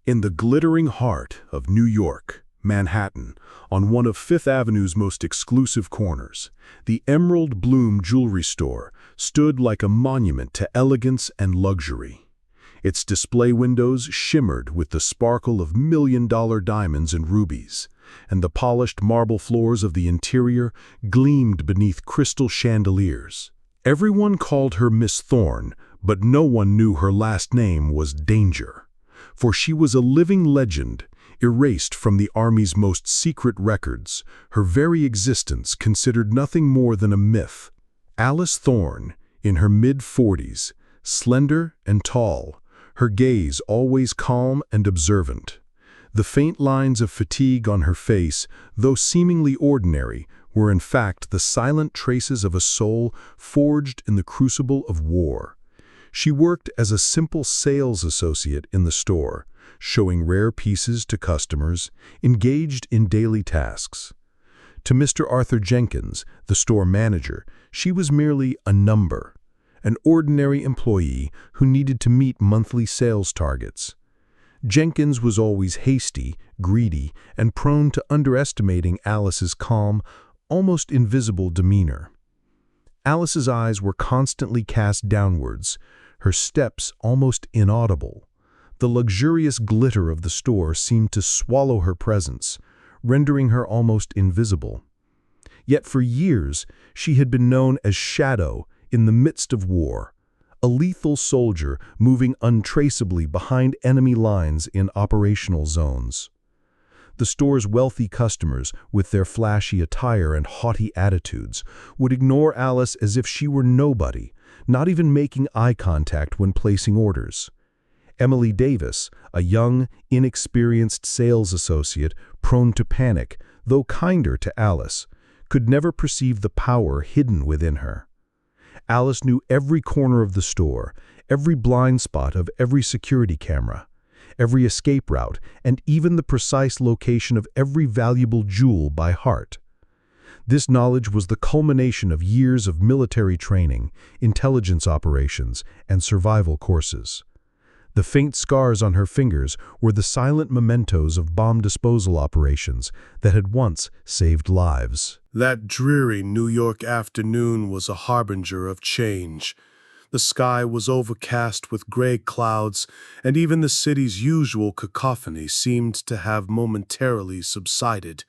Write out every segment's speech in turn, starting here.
In the glittering heart of New York, Manhattan, on one of Fifth Avenue's most exclusive corners, the Emerald Bloom Jewelry Store stood like a monument to elegance and luxury. Its display windows shimmered with the sparkle of million-dollar diamonds and rubies, and the polished marble floors of the interior gleamed beneath crystal chandeliers. Everyone called her Miss Thorne, but no one knew her last name was Danger. For she was a living legend, erased from the Army's most secret records, her very existence considered nothing more than a myth. Alice Thorne, in her mid-40s, slender and tall, her gaze always calm and observant. The faint lines of fatigue on her face, though seemingly ordinary, were in fact the silent traces of a soul forged in the crucible of war. She worked as a simple sales associate in the store, showing rare pieces to customers, engaged in daily tasks. To Mr. Arthur Jenkins, the store manager, she was merely a number, an ordinary employee who needed to meet monthly sales targets. Jenkins was always hasty, greedy, and prone to underestimating Alice's calm, almost invisible demeanor. Alice's eyes were constantly cast downwards, her steps almost inaudible. The luxurious glitter of the store seemed to swallow her presence, rendering her almost invisible. Yet for years she had been known as Shadow in the midst of war, a lethal soldier moving untraceably behind enemy lines in operational zones. The store's wealthy customers, with their flashy attire and haughty attitudes, would ignore Alice as if she were nobody, not even making eye contact when placing orders. Emily Davis, a young, inexperienced sales associate prone to panic, though kinder to Alice, could never perceive the power hidden within her. Alice knew every corner of the store, every blind spot of every security camera, every escape route, and even the precise location of every valuable jewel by heart. This knowledge was the culmination of years of military training, intelligence operations, and survival courses. The faint scars on her fingers were the silent mementos of bomb disposal operations that had once saved lives. That dreary New York afternoon was a harbinger of change. The sky was overcast with gray clouds, and even the city's usual cacophony seemed to have momentarily subsided.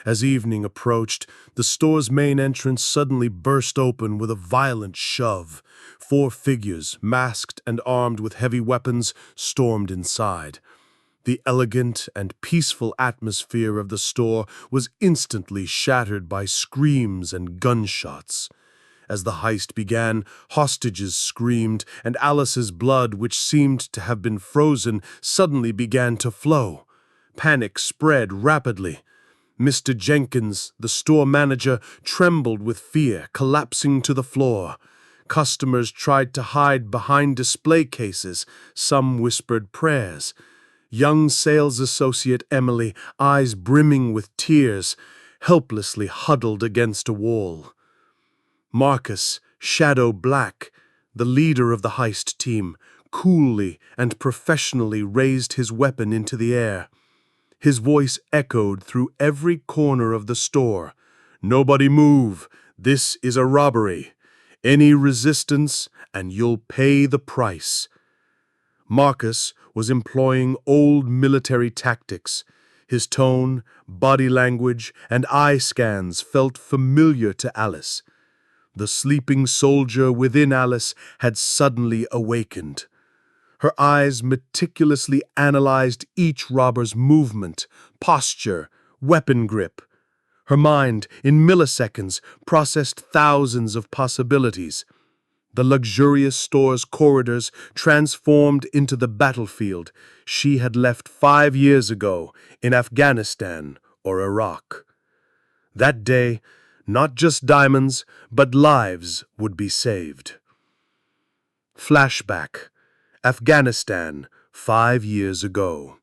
As evening approached, the store's main entrance suddenly burst open with a violent shove. 4 figures, masked and armed with heavy weapons, stormed inside. The elegant and peaceful atmosphere of the store was instantly shattered by screams and gunshots. As the heist began, hostages screamed, and Alice's blood, which seemed to have been frozen, suddenly began to flow. Panic spread rapidly. Mr. Jenkins, the store manager, trembled with fear, collapsing to the floor. Customers tried to hide behind display cases. Some whispered prayers. Young sales associate Emily, eyes brimming with tears, helplessly huddled against a wall. Marcus, Shadow Black, the leader of the heist team, coolly and professionally raised his weapon into the air. His voice echoed through every corner of the store. "Nobody move. This is a robbery. Any resistance, and you'll pay the price." Marcus was employing old military tactics. His tone, body language, and eye scans felt familiar to Alice. The sleeping soldier within Alice had suddenly awakened. Her eyes meticulously analyzed each robber's movement, posture, weapon grip. Her mind, in milliseconds, processed thousands of possibilities. The luxurious store's corridors transformed into the battlefield she had left 5 years ago in Afghanistan or Iraq. That day, not just diamonds, but lives would be saved. Flashback. Afghanistan, 5 years ago.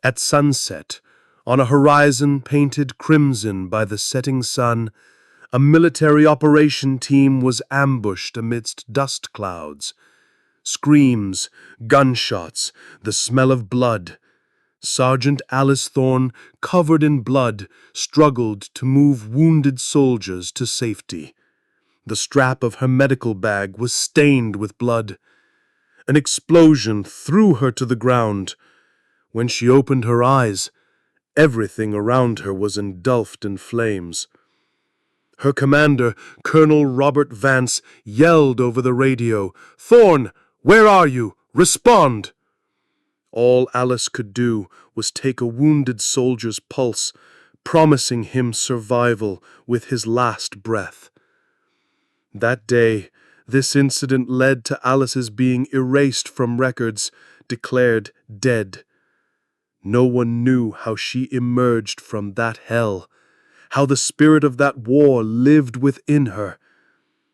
At sunset, on a horizon painted crimson by the setting sun, a military operation team was ambushed amidst dust clouds. Screams, gunshots, the smell of blood. Sergeant Alice Thorne, covered in blood, struggled to move wounded soldiers to safety. The strap of her medical bag was stained with blood. An explosion threw her to the ground. When she opened her eyes, everything around her was engulfed in flames. Her commander, Colonel Robert Vance, yelled over the radio, "Thorne, where are you? Respond!" All Alice could do was take a wounded soldier's pulse, promising him survival with his last breath. That day, this incident led to Alice's being erased from records, declared dead. No one knew how she emerged from that hell, how the spirit of that war lived within her.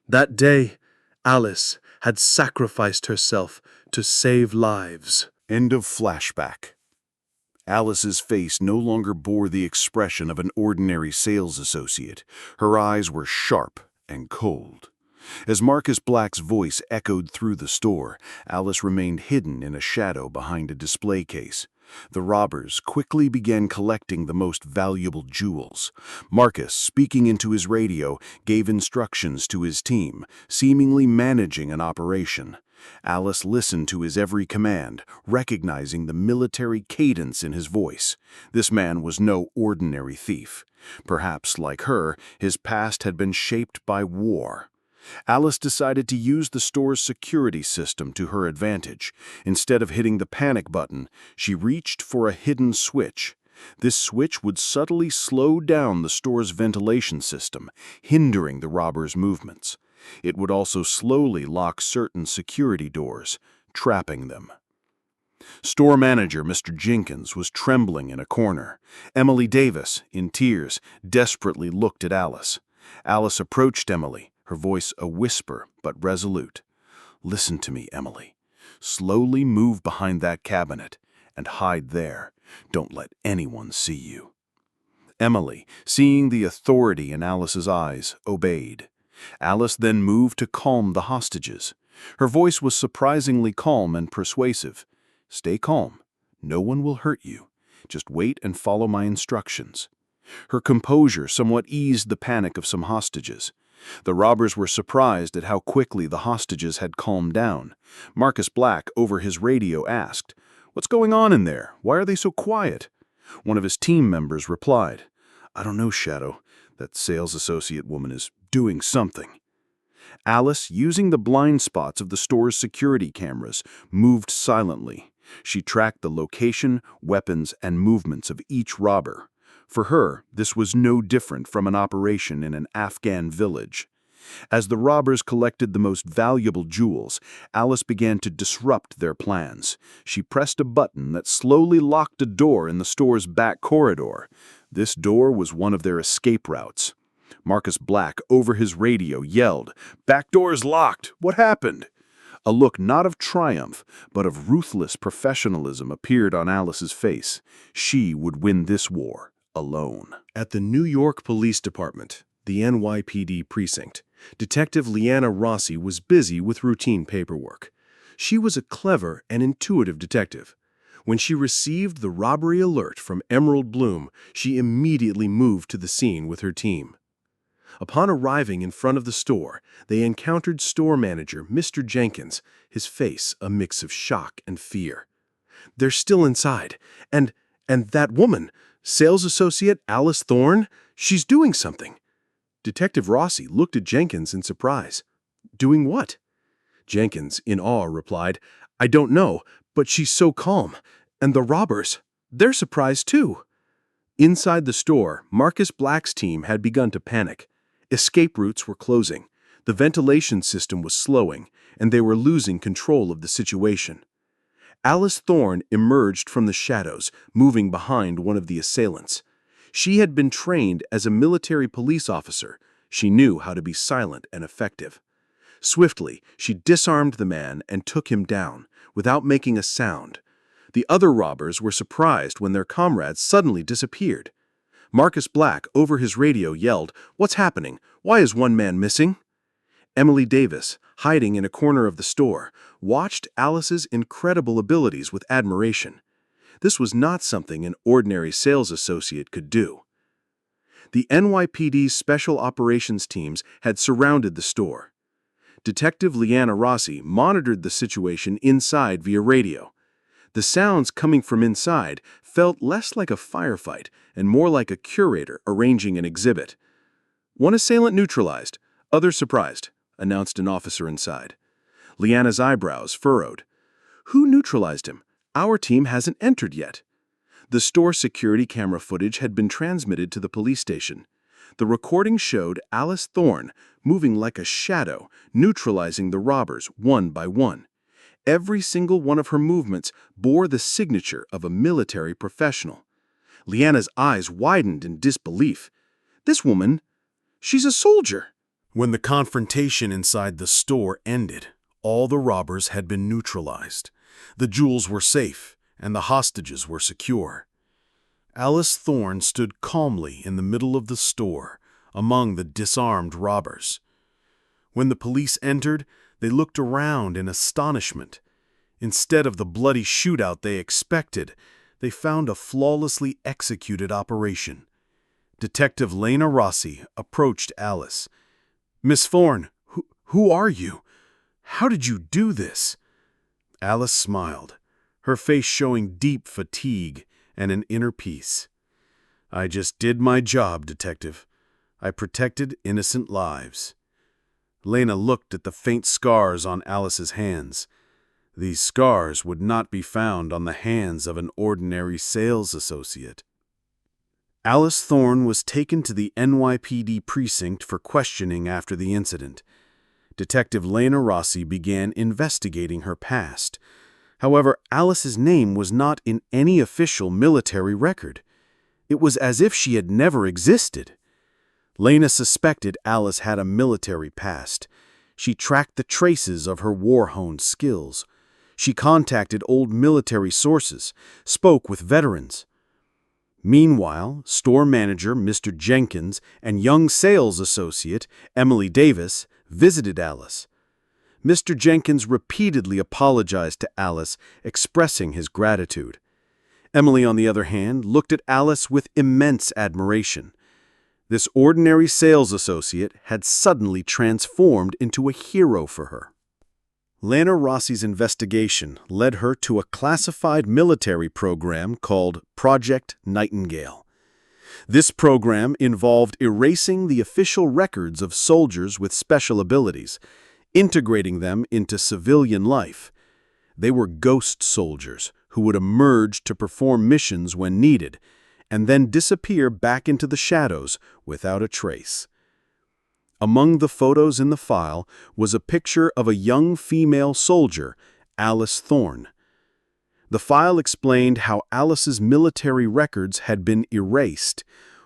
That day, Alice had sacrificed herself to save lives. End of flashback. Alice's face no longer bore the expression of an ordinary sales associate. Her eyes were sharp and cold. As Marcus Black's voice echoed through the store, Alice remained hidden in a shadow behind a display case. The robbers quickly began collecting the most valuable jewels. Marcus, speaking into his radio, gave instructions to his team, seemingly managing an operation. Alice listened to his every command, recognizing the military cadence in his voice. This man was no ordinary thief. Perhaps, like her, his past had been shaped by war. Alice decided to use the store's security system to her advantage. Instead of hitting the panic button, she reached for a hidden switch. This switch would subtly slow down the store's ventilation system, hindering the robbers' movements. It would also slowly lock certain security doors, trapping them. Store manager Mr. Jenkins was trembling in a corner. Emily Davis, in tears, desperately looked at Alice. Alice approached Emily, her voice a whisper but resolute. "Listen to me, Emily. Slowly move behind that cabinet and hide there. Don't let anyone see you." Emily, seeing the authority in Alice's eyes, obeyed. Alice then moved to calm the hostages. Her voice was surprisingly calm and persuasive. "Stay calm. No one will hurt you. Just wait and follow my instructions." Her composure somewhat eased the panic of some hostages. The robbers were surprised at how quickly the hostages had calmed down. Marcus Black, over his radio, asked, "What's going on in there? Why are they so quiet?" One of his team members replied, "I don't know, Shadow. That sales associate woman is doing something." Alice, using the blind spots of the store's security cameras, moved silently. She tracked the location, weapons, and movements of each robber. For her, this was no different from an operation in an Afghan village. As the robbers collected the most valuable jewels, Alice began to disrupt their plans. She pressed a button that slowly locked a door in the store's back corridor. This door was one of their escape routes. Marcus Black, over his radio, yelled, "Back door's locked! What happened?" A look not of triumph, but of ruthless professionalism appeared on Alice's face. She would win this war alone. At the New York Police Department, the NYPD precinct, Detective Leanna Rossi was busy with routine paperwork. She was a clever and intuitive detective. When she received the robbery alert from Emerald Bloom, she immediately moved to the scene with her team. Upon arriving in front of the store, they encountered store manager Mr. Jenkins, his face a mix of shock and fear. "They're still inside, and that woman, sales associate Alice Thorne, she's doing something." Detective Rossi looked at Jenkins in surprise. "Doing what?" Jenkins, in awe, replied, "I don't know, but she's so calm. And the robbers, they're surprised too." Inside the store, Marcus Black's team had begun to panic. Escape routes were closing, the ventilation system was slowing, and they were losing control of the situation. Alice Thorne emerged from the shadows, moving behind one of the assailants. She had been trained as a military police officer. She knew how to be silent and effective. Swiftly, she disarmed the man and took him down, without making a sound. The other robbers were surprised when their comrades suddenly disappeared. Marcus Black, over his radio, yelled, "What's happening? Why is one man missing?" Emily Davis, hiding in a corner of the store, watched Alice's incredible abilities with admiration. This was not something an ordinary sales associate could do. The NYPD's special operations teams had surrounded the store. Detective Leanna Rossi monitored the situation inside via radio. The sounds coming from inside felt less like a firefight and more like a curator arranging an exhibit. "One assailant neutralized, others surprised," announced an officer inside. Leanna's eyebrows furrowed. "Who neutralized him? Our team hasn't entered yet." The store security camera footage had been transmitted to the police station. The recording showed Alice Thorne moving like a shadow, neutralizing the robbers one by one. Every single one of her movements bore the signature of a military professional. Leanna's eyes widened in disbelief. "This woman, she's a soldier." When the confrontation inside the store ended, all the robbers had been neutralized. The jewels were safe, and the hostages were secure. Alice Thorne stood calmly in the middle of the store, among the disarmed robbers. When the police entered, they looked around in astonishment. Instead of the bloody shootout they expected, they found a flawlessly executed operation. Detective Lena Rossi approached Alice. "Miss Thorne, who are you? How did you do this?" Alice smiled, her face showing deep fatigue and an inner peace. "I just did my job, Detective. I protected innocent lives." Lena looked at the faint scars on Alice's hands. These scars would not be found on the hands of an ordinary sales associate. Alice Thorne was taken to the NYPD precinct for questioning after the incident. Detective Lena Rossi began investigating her past. However, Alice's name was not in any official military record. It was as if she had never existed. Lena suspected Alice had a military past. She tracked the traces of her war-honed skills. She contacted old military sources, spoke with veterans. Meanwhile, store manager Mr. Jenkins and young sales associate Emily Davis visited Alice. Mr. Jenkins repeatedly apologized to Alice, expressing his gratitude. Emily, on the other hand, looked at Alice with immense admiration. This ordinary sales associate had suddenly transformed into a hero for her. Lena Rossi's investigation led her to a classified military program called Project Nightingale. This program involved erasing the official records of soldiers with special abilities, integrating them into civilian life. They were ghost soldiers who would emerge to perform missions when needed, and then disappear back into the shadows without a trace. Among the photos in the file was a picture of a young female soldier, Alice Thorne. The file explained how Alice's military records had been erased,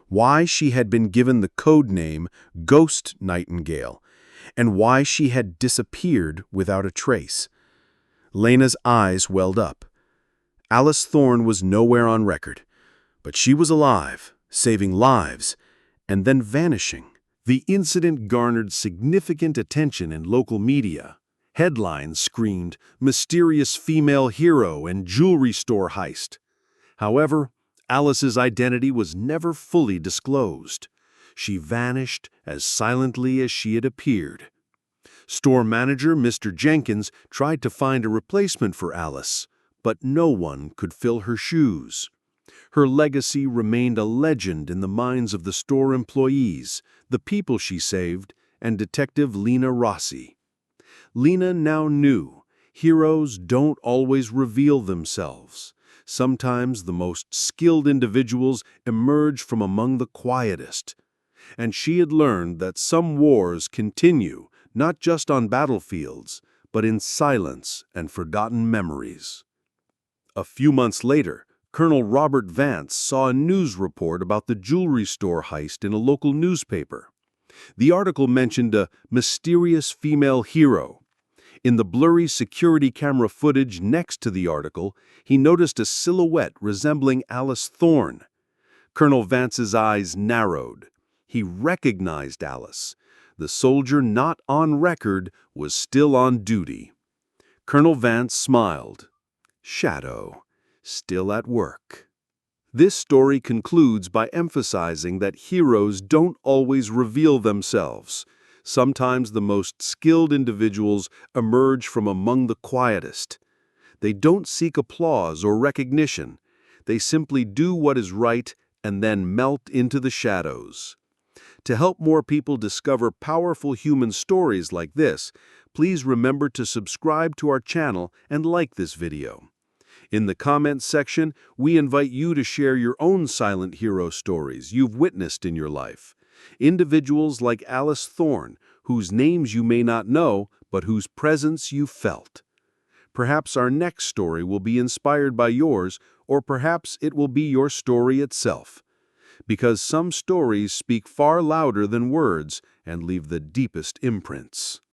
why she had been given the code name Ghost Nightingale, and why she had disappeared without a trace. Lena's eyes welled up. Alice Thorne was nowhere on record, but she was alive, saving lives, and then vanishing. The incident garnered significant attention in local media. Headlines screamed, "Mysterious female hero and jewelry store heist." However, Alice's identity was never fully disclosed. She vanished as silently as she had appeared. Store manager Mr. Jenkins tried to find a replacement for Alice, but no one could fill her shoes. Her legacy remained a legend in the minds of the store employees, the people she saved, and Detective Lena Rossi. Lena now knew heroes don't always reveal themselves. Sometimes the most skilled individuals emerge from among the quietest. And she had learned that some wars continue, not just on battlefields, but in silence and forgotten memories. A few months later, Colonel Robert Vance saw a news report about the jewelry store heist in a local newspaper. The article mentioned a mysterious female hero. In the blurry security camera footage next to the article, he noticed a silhouette resembling Alice Thorne. Colonel Vance's eyes narrowed. He recognized Alice. The soldier not on record was still on duty. Colonel Vance smiled. Shadow, still at work. This story concludes by emphasizing that heroes don't always reveal themselves. Sometimes the most skilled individuals emerge from among the quietest. They don't seek applause or recognition. They simply do what is right and then melt into the shadows. To help more people discover powerful human stories like this, please remember to subscribe to our channel and like this video. In the comments section, we invite you to share your own silent hero stories you've witnessed in your life. Individuals like Alice Thorne, whose names you may not know, but whose presence you felt. Perhaps our next story will be inspired by yours, or perhaps it will be your story itself. Because some stories speak far louder than words and leave the deepest imprints.